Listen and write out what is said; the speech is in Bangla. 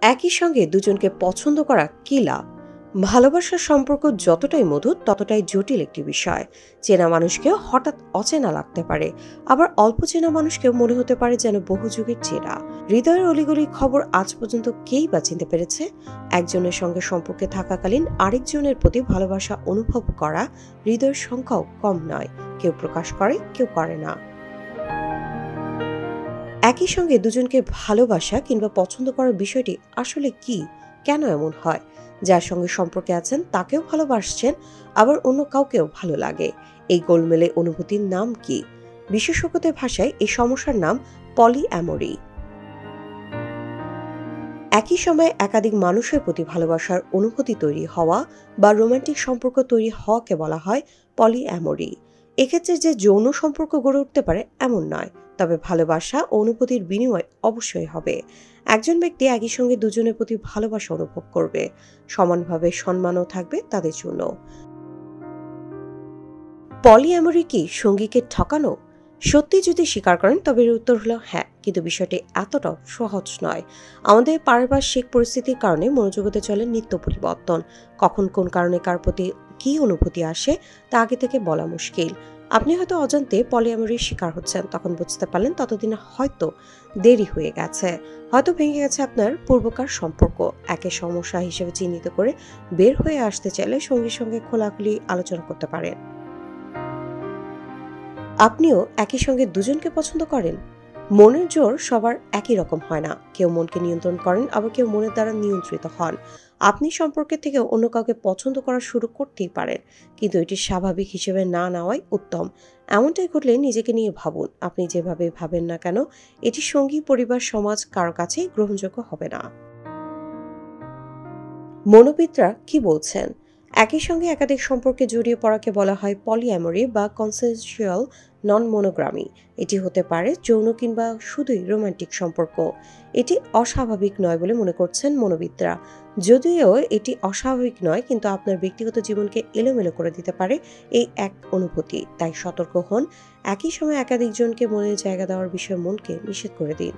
একই সঙ্গে দুজনকে পছন্দ করা কি লাভ? ভালোবাসার সম্পর্ক যতটাই মধুর ততটাই জটিল একটি বিষয়। চেনা মানুষকেও হঠাৎ অচেনা লাগতে পারে, আবার অল্প চেনা মানুষকেও মনে হতে পারে যেন বহু যুগের চেনা। হৃদয়ের অলিগলি খবর আজ পর্যন্ত কেই বা চিনতে পেরেছে? একজনের সঙ্গে সম্পর্কে থাকাকালীন আরেকজনের প্রতি ভালোবাসা অনুভব করা হৃদয়ের সংখ্যাও কম নয়। কেউ প্রকাশ করে, কেউ করে না। একই সঙ্গে দুজনকে ভালোবাসা কিংবা পছন্দ করার বিষয়টি আসলে কি, কেন এমন হয়? যার সঙ্গে সম্পর্কে আছেন তাকেও ভালোবাসছেন, আবার অন্য কাউকেও ভালো লাগে। এই গোলমেলে অনুভূতির নাম কি? বিশেষজ্ঞদের ভাষায় এই সমস্যার নাম পলিঅ্যামোরি। একই সময়ে একাধিক মানুষের প্রতি ভালোবাসার অনুভূতি তৈরি হওয়া বা রোমান্টিক সম্পর্ক তৈরি হওয়াকে বলা হয় পলিঅ্যামোরি। এক্ষেত্রে যে যৌন সম্পর্ক গড়ে উঠতে পারে এমন নয়, তবে ভালোবাসা ও অনুভূতির বিনিময় অবশ্যই হবে। একজন ব্যক্তি একই সঙ্গে দুজনের প্রতি ভালোবাসা অনুভব করবে, সমানভাবে সম্মানও থাকবে তাদের জন্য। পলিঅ্যামোরি কি সঙ্গীকে ঠকানো? সত্যি যদি স্বীকার করেন তবে এর উত্তর হলো হ্যাঁ, কিন্তু বিষয়টি এতটাও সহজ নয়। আমাদের পারিপার্শ্বিক পরিস্থিতির কারণে মনোজগতে চলে নিত্য পরিবর্তন। কখন কোন কারণে কার প্রতি কি অনুভূতি আসে তা আগে থেকে বলা মুশকিল। আপনি হয়তো অজান্তে পলিঅ্যামোরির শিকার হচ্ছেন, তখন বুঝতে পারলেন ততদিনে হয়তো দেরি হয়ে গেছে। হয়তো ভেঙে গেছে আপনার পূর্বকার সম্পর্ক। একে সমস্যা হিসেবে চিহ্নিত করে বের হয়ে আসতে চাইলে সঙ্গীর সঙ্গে খোলাখুলি আলোচনা করতে পারেন। আপনিও একই সঙ্গে দুজনকে পছন্দ করেন? মনের জোর সবার একই রকম হয় না। কেউ মনকে নিয়ন্ত্রণ করেন, আবার কেউ মনের দ্বারা নিয়ন্ত্রিত হন। আপনি সম্পর্কের থেকে অন্য কাউকে পছন্দ করা শুরু করতেই পারেন, কিন্তু এটি স্বাভাবিক হিসেবে না নেওয়াই উত্তম। এমনটাই ঘটলে নিজেকে নিয়ে ভাবুন। আপনি যেভাবে ভাবেন না কেন, এটি সঙ্গী, পরিবার, সমাজ কারো কাছেই গ্রহণযোগ্য হবে না। মনোবিদরা কি বলছেন? একই সঙ্গে একাধিক সম্পর্কে জড়িয়ে পড়াকে বলা হয় পলিঅ্যামোরি বা কনসেনসুয়াল নন মোনোগ্রামি। এটি হতে পারে যৌন কিংবা শুধুই রোমান্টিক সম্পর্ক। এটি অস্বাভাবিক নয় বলে মনে করছেন মনোবিদরা। যদিও এটি অস্বাভাবিক নয়, কিন্তু আপনার ব্যক্তিগত জীবনকে এলোমেলো করে দিতে পারে এই এক অনুভূতি। তাই সতর্ক হন। একই সময় একাধিক জনকে মনের জায়গা দেওয়ার বিষয়ে মনকে নিষেধ করে দিন।